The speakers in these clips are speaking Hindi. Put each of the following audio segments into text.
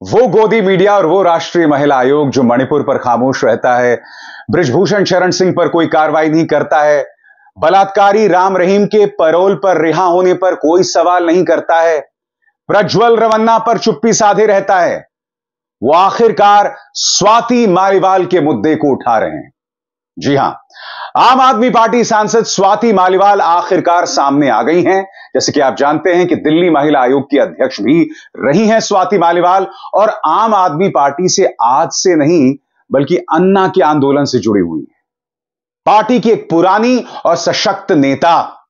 वो गोदी मीडिया और वो राष्ट्रीय महिला आयोग जो मणिपुर पर खामोश रहता है, बृजभूषण शरण सिंह पर कोई कार्रवाई नहीं करता है, बलात्कारी राम रहीम के पैरोल पर रिहा होने पर कोई सवाल नहीं करता है, प्रज्वल रवन्ना पर चुप्पी साधे रहता है, वो आखिरकार स्वाति मालीवाल के मुद्दे को उठा रहे हैं। जी हां, आम आदमी पार्टी सांसद स्वाति मालीवाल आखिरकार सामने आ गई हैं। जैसे कि आप जानते हैं कि दिल्ली महिला आयोग की अध्यक्ष भी रही हैं स्वाति मालीवाल, और आम आदमी पार्टी से आज से नहीं बल्कि अन्ना के आंदोलन से जुड़ी हुई है। पार्टी की एक पुरानी और सशक्त नेता,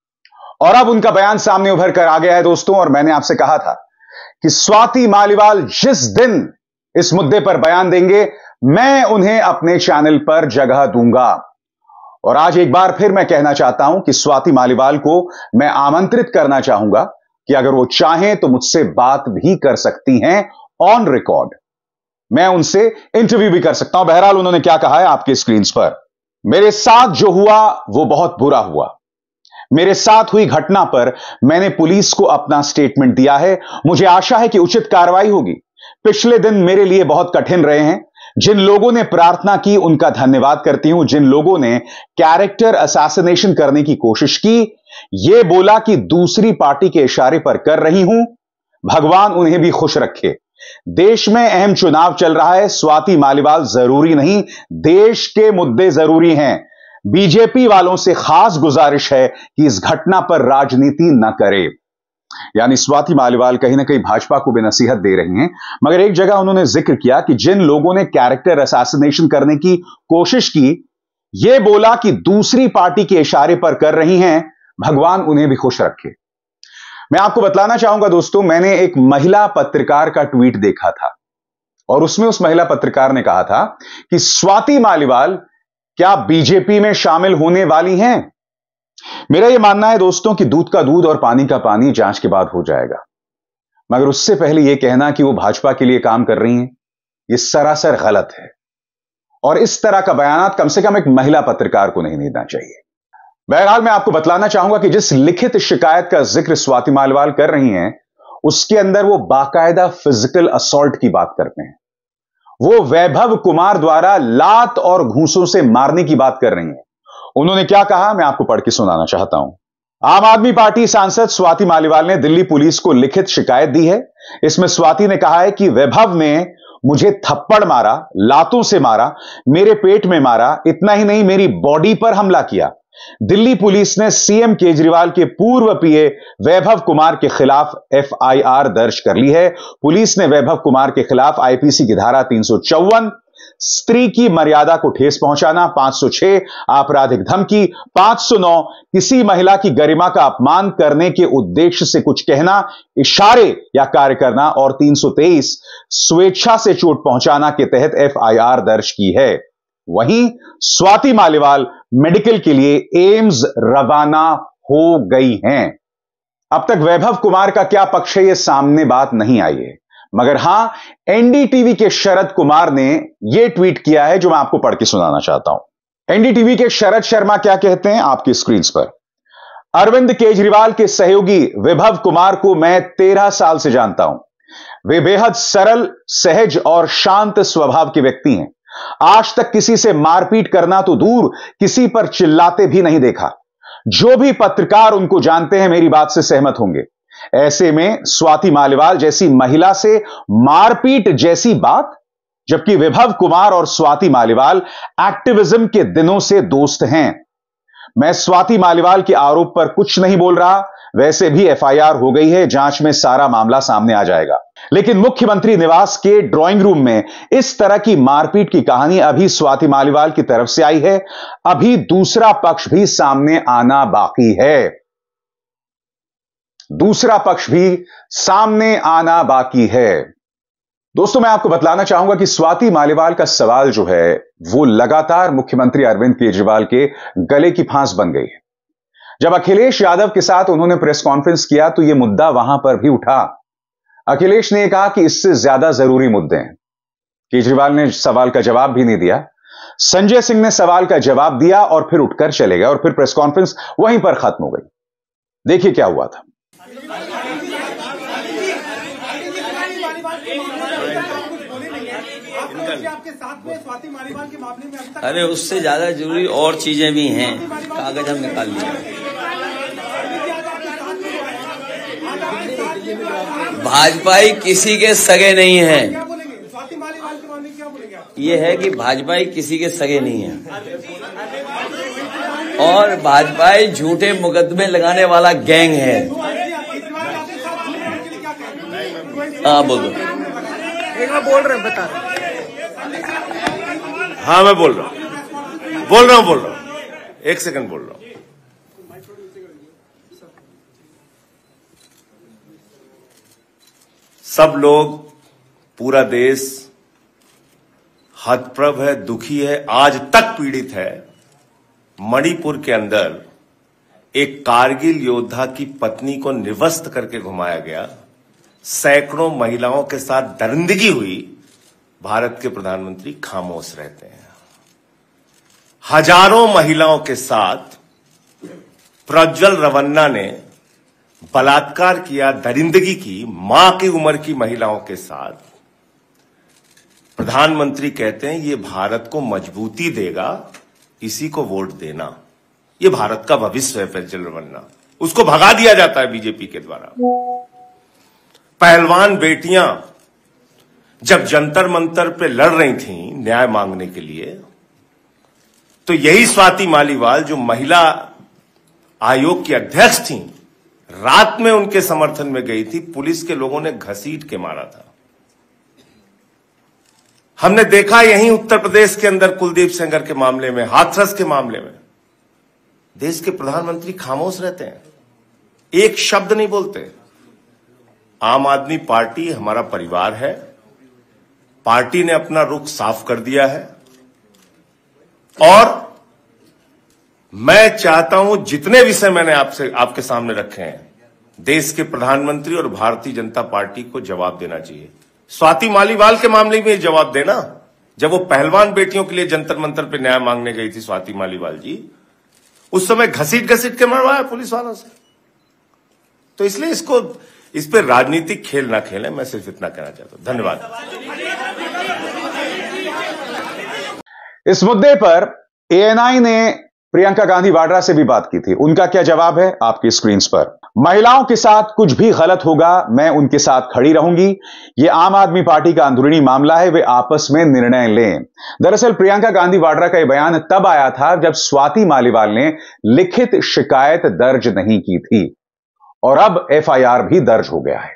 और अब उनका बयान सामने उभर कर आ गया है दोस्तों। और मैंने आपसे कहा था कि स्वाति मालीवाल जिस दिन इस मुद्दे पर बयान देंगे, मैं उन्हें अपने चैनल पर जगह दूंगा। और आज एक बार फिर मैं कहना चाहता हूं कि स्वाति मालीवाल को मैं आमंत्रित करना चाहूंगा कि अगर वो चाहें तो मुझसे बात भी कर सकती हैं ऑन रिकॉर्ड। मैं उनसे इंटरव्यू भी कर सकता हूं। बहरहाल उन्होंने क्या कहा है आपके स्क्रीन पर। मेरे साथ जो हुआ वो बहुत बुरा हुआ। मेरे साथ हुई घटना पर मैंने पुलिस को अपना स्टेटमेंट दिया है। मुझे आशा है कि उचित कार्रवाई होगी। पिछले दिन मेरे लिए बहुत कठिन रहे हैं। जिन लोगों ने प्रार्थना की उनका धन्यवाद करती हूं। जिन लोगों ने कैरेक्टर असैसिनेशन करने की कोशिश की, यह बोला कि दूसरी पार्टी के इशारे पर कर रही हूं, भगवान उन्हें भी खुश रखे। देश में अहम चुनाव चल रहा है। स्वाति मालीवाल जरूरी नहीं, देश के मुद्दे जरूरी हैं। बीजेपी वालों से खास गुजारिश है कि इस घटना पर राजनीति न करे। यानी स्वाति मालीवाल कहीं ना कहीं भाजपा को भी नसीहत दे रही हैं। मगर एक जगह उन्होंने जिक्र किया कि जिन लोगों ने कैरेक्टर असैसिनेशन करने की कोशिश की, यह बोला कि दूसरी पार्टी के इशारे पर कर रही हैं, भगवान उन्हें भी खुश रखे। मैं आपको बतलाना चाहूंगा दोस्तों, मैंने एक महिला पत्रकार का ट्वीट देखा था और उसमें उस महिला पत्रकार ने कहा था कि स्वाति मालीवाल क्या बीजेपी में शामिल होने वाली हैं। मेरा यह मानना है दोस्तों कि दूध का दूध और पानी का पानी जांच के बाद हो जाएगा। मगर उससे पहले यह कहना कि वो भाजपा के लिए काम कर रही हैं, यह सरासर गलत है। और इस तरह का बयान कम से कम एक महिला पत्रकार को नहीं देना चाहिए। बहरहाल मैं आपको बतलाना चाहूंगा कि जिस लिखित शिकायत का जिक्र स्वाति मालीवाल कर रही हैं, उसके अंदर वो बाकायदा फिजिकल असॉल्ट की बात करते हैं। वो वैभव कुमार द्वारा लात और घूंसों से मारने की बात कर रही हैं। उन्होंने क्या कहा, मैं आपको पढ़ के सुनाना चाहता हूं। आम आदमी पार्टी सांसद स्वाति मालीवाल ने दिल्ली पुलिस को लिखित शिकायत दी है। इसमें स्वाति ने कहा है कि वैभव ने मुझे थप्पड़ मारा, लातों से मारा, मेरे पेट में मारा, इतना ही नहीं मेरी बॉडी पर हमला किया। दिल्ली पुलिस ने सीएम केजरीवाल के पूर्व पीए वैभव कुमार के खिलाफ एफआईआर दर्ज कर ली है। पुलिस ने वैभव कुमार के खिलाफ आईपीसी की धारा 354, स्त्री की मर्यादा को ठेस पहुंचाना, 506 आपराधिक धमकी, 509 किसी महिला की गरिमा का अपमान करने के उद्देश्य से कुछ कहना, इशारे या कार्य करना, और 323 स्वेच्छा से चोट पहुंचाना के तहत एफआईआर दर्ज की है। वहीं स्वाति मालीवाल मेडिकल के लिए एम्स रवाना हो गई हैं। अब तक वैभव कुमार का क्या पक्ष है, यह सामने बात नहीं आई है। मगर हां, एनडीटीवी के शरद कुमार ने यह ट्वीट किया है जो मैं आपको पढ़ के सुनाना चाहता हूं। एनडीटीवी के शरद शर्मा क्या कहते हैं आपकी स्क्रीन पर। अरविंद केजरीवाल के सहयोगी विभव कुमार को मैं 13 साल से जानता हूं। वे बेहद सरल, सहज और शांत स्वभाव के व्यक्ति हैं। आज तक किसी से मारपीट करना तो दूर, किसी पर चिल्लाते भी नहीं देखा। जो भी पत्रकार उनको जानते हैं मेरी बात से सहमत होंगे। ऐसे में स्वाति मालीवाल जैसी महिला से मारपीट जैसी बात, जबकि विभव कुमार और स्वाति मालीवाल एक्टिविज्म के दिनों से दोस्त हैं। मैं स्वाति मालीवाल के आरोप पर कुछ नहीं बोल रहा। वैसे भी एफआईआर हो गई है, जांच में सारा मामला सामने आ जाएगा। लेकिन मुख्यमंत्री निवास के ड्राइंग रूम में इस तरह की मारपीट की कहानी अभी स्वाति मालीवाल की तरफ से आई है। अभी दूसरा पक्ष भी सामने आना बाकी है। दूसरा पक्ष भी सामने आना बाकी है। दोस्तों, मैं आपको बतलाना चाहूंगा कि स्वाति मालीवाल का सवाल जो है वो लगातार मुख्यमंत्री अरविंद केजरीवाल के गले की फांस बन गई है। जब अखिलेश यादव के साथ उन्होंने प्रेस कॉन्फ्रेंस किया तो यह मुद्दा वहां पर भी उठा। अखिलेश ने कहा कि इससे ज्यादा जरूरी मुद्दे हैं। केजरीवाल ने सवाल का जवाब भी नहीं दिया। संजय सिंह ने सवाल का जवाब दिया और फिर उठकर चले गए और फिर प्रेस कॉन्फ्रेंस वहीं पर खत्म हो गई। देखिए क्या हुआ था। निकल। आपके साथ में स्वाति मालीवाल के मामले में अभी तक अरे उससे ज्यादा जरूरी और चीजें भी हैं, कागज हम निकाल लिए। भाजपाई किसी के सगे नहीं है। क्या बोलेंगे स्वाति मालीवाल के मामले में, क्या बोलेंगे आप? ये है कि भाजपाई किसी के सगे नहीं है और भाजपाई झूठे मुकदमे लगाने वाला गैंग है। हाँ बोलो। एक बार बोल रहे हैं, बता रहे। हाँ मैं बोल रहा हूँ। एक सेकंड बोल रहा हूँ। सब लोग, पूरा देश हतप्रभ है, दुखी है, आज तक पीड़ित है। मणिपुर के अंदर एक कारगिल योद्धा की पत्नी को निर्वस्त्र करके घुमाया गया, सैकड़ों महिलाओं के साथ दरिंदगी हुई। भारत के प्रधानमंत्री खामोश रहते हैं। हजारों महिलाओं के साथ प्रज्वल रवन्ना ने बलात्कार किया, दरिंदगी की, मां की उम्र की महिलाओं के साथ। प्रधानमंत्री कहते हैं ये भारत को मजबूती देगा, इसी को वोट देना। ये भारत का भविष्य है प्रज्वल रवन्ना, उसको भगा दिया जाता है बीजेपी के द्वारा। पहलवान बेटियां जब जंतर मंतर पे लड़ रही थीं न्याय मांगने के लिए, तो यही स्वाति मालीवाल जो महिला आयोग की अध्यक्ष थीं, रात में उनके समर्थन में गई थी। पुलिस के लोगों ने घसीट के मारा था। हमने देखा यहीं उत्तर प्रदेश के अंदर कुलदीप सेंगर के मामले में, हाथरस के मामले में देश के प्रधानमंत्री खामोश रहते हैं, एक शब्द नहीं बोलते। आम आदमी पार्टी हमारा परिवार है, पार्टी ने अपना रुख साफ कर दिया है और मैं चाहता हूं जितने विषय मैंने आपके सामने रखे हैं, देश के प्रधानमंत्री और भारतीय जनता पार्टी को जवाब देना चाहिए। स्वाति मालीवाल के मामले में जवाब देना, जब वो पहलवान बेटियों के लिए जंतर मंतर पे न्याय मांगने गई थी स्वाति मालीवाल जी, उस समय घसीट के मरवाया पुलिस वालों से। तो इसलिए इस पे राजनीतिक खेल ना खेलें, मैं सिर्फ इतना कहना चाहता हूं। धन्यवाद। इस मुद्दे पर एएनआई ने प्रियंका गांधी वाड्रा से भी बात की थी। उनका क्या जवाब है आपकी स्क्रीन पर। महिलाओं के साथ कुछ भी गलत होगा, मैं उनके साथ खड़ी रहूंगी। यह आम आदमी पार्टी का अंदरूनी मामला है, वे आपस में निर्णय लें। दरअसल प्रियंका गांधी वाड्रा का यह बयान तब आया था जब स्वाति मालीवाल ने लिखित शिकायत दर्ज नहीं की थी और अब एफआईआर भी दर्ज हो गया है।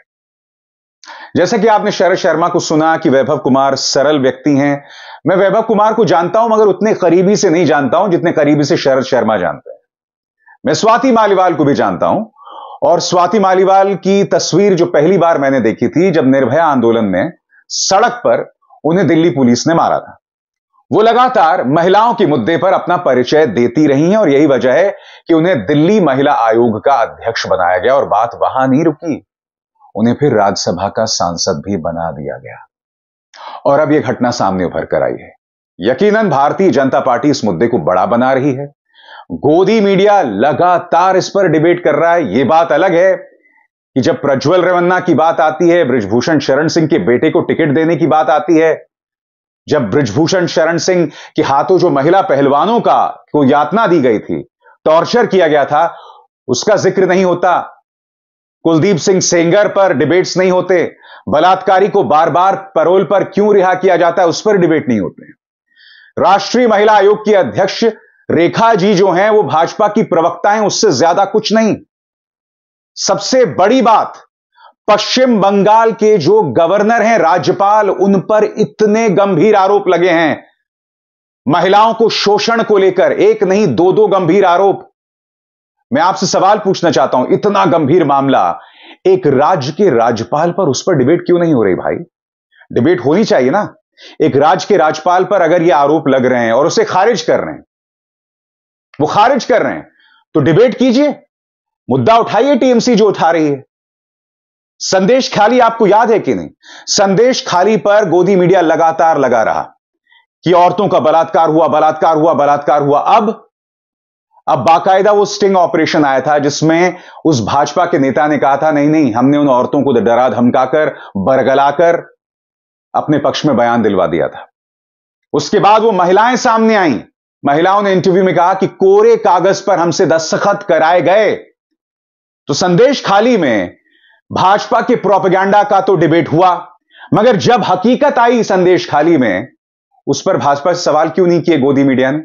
जैसे कि आपने शरद शर्मा को सुना कि वैभव कुमार सरल व्यक्ति हैं। मैं वैभव कुमार को जानता हूं, मगर उतने करीबी से नहीं जानता हूं जितने करीबी से शरद शर्मा जानते हैं। मैं स्वाति मालीवाल को भी जानता हूं और स्वाति मालीवाल की तस्वीर जो पहली बार मैंने देखी थी जब निर्भया आंदोलन में सड़क पर उन्हें दिल्ली पुलिस ने मारा था। वो लगातार महिलाओं के मुद्दे पर अपना परिचय देती रही हैं और यही वजह है कि उन्हें दिल्ली महिला आयोग का अध्यक्ष बनाया गया और बात वहां नहीं रुकी, उन्हें फिर राज्यसभा का सांसद भी बना दिया गया और अब यह घटना सामने उभर कर आई है। यकीनन भारतीय जनता पार्टी इस मुद्दे को बड़ा बना रही है। गोदी मीडिया लगातार इस पर डिबेट कर रहा है। यह बात अलग है कि जब प्रज्वल रेवन्ना की बात आती है, बृजभूषण शरण सिंह के बेटे को टिकट देने की बात आती है, जब बृजभूषण शरण सिंह के हाथों जो महिला पहलवानों को यातना दी गई थी, टॉर्चर किया गया था, उसका जिक्र नहीं होता। कुलदीप सिंह सेंगर पर डिबेट्स नहीं होते। बलात्कारी को बार बार पैरोल पर क्यों रिहा किया जाता है, उस पर डिबेट नहीं होते। राष्ट्रीय महिला आयोग की अध्यक्ष रेखा जी जो हैं वो भाजपा की प्रवक्ता हैं, उससे ज्यादा कुछ नहीं। सबसे बड़ी बात, पश्चिम बंगाल के जो गवर्नर हैं, राज्यपाल, उन पर इतने गंभीर आरोप लगे हैं महिलाओं को शोषण को लेकर, एक नहीं दो दो गंभीर आरोप। मैं आपसे सवाल पूछना चाहता हूं, इतना गंभीर मामला एक राज्य के राज्यपाल पर, उस पर डिबेट क्यों नहीं हो रही भाई? डिबेट होनी चाहिए ना। एक राज्य के राज्यपाल पर अगर ये आरोप लग रहे हैं और उसे खारिज कर रहे हैं, वो खारिज कर रहे हैं, तो डिबेट कीजिए, मुद्दा उठाइए टीएमसी जो उठा रही है। संदेश खाली आपको याद है कि नहीं? संदेश खाली पर गोदी मीडिया लगातार लगा रहा कि औरतों का बलात्कार हुआ, बलात्कार हुआ, बलात्कार हुआ। अब बाकायदा वो स्टिंग ऑपरेशन आया था जिसमें उस भाजपा के नेता ने कहा था, नहीं नहीं, हमने उन औरतों को डरा धमकाकर, बरगलाकर अपने पक्ष में बयान दिलवा दिया था। उसके बाद वो महिलाएं सामने आईं। महिलाओं ने इंटरव्यू में कहा कि कोरे कागज पर हमसे दस्तखत कराए गए। तो संदेश खाली में भाजपा के प्रोपेगेंडा का तो डिबेट हुआ, मगर जब हकीकत आई संदेश खाली में, उस पर भाजपा से सवाल क्यों नहीं किए गोदी मीडिया ने?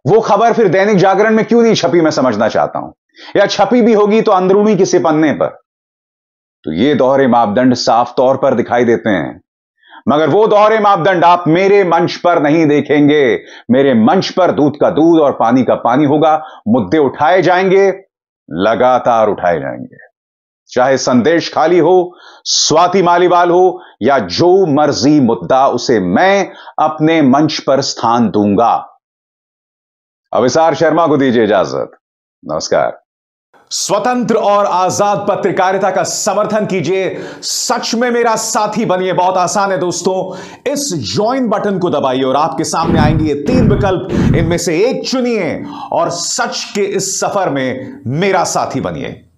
वो खबर फिर दैनिक जागरण में क्यों नहीं छपी, मैं समझना चाहता हूं। या छपी भी होगी तो अंदरूनी किसी पन्ने पर। तो ये दोहरे मापदंड साफ तौर पर दिखाई देते हैं, मगर वो दोहरे मापदंड आप मेरे मंच पर नहीं देखेंगे। मेरे मंच पर दूध का दूध और पानी का पानी होगा। मुद्दे उठाए जाएंगे, लगातार उठाए जाएंगे, चाहे संदेश खाली हो, स्वाति मालीवाल हो या जो मर्जी मुद्दा, उसे मैं अपने मंच पर स्थान दूंगा। अविसार शर्मा को दीजिए इजाजत। नमस्कार। स्वतंत्र और आजाद पत्रकारिता का समर्थन कीजिए, सच में मेरा साथी बनिए। बहुत आसान है दोस्तों, इस ज्वाइन बटन को दबाइए और आपके सामने आएंगे ये 3 विकल्प, इनमें से एक चुनिए और सच के इस सफर में मेरा साथी बनिए।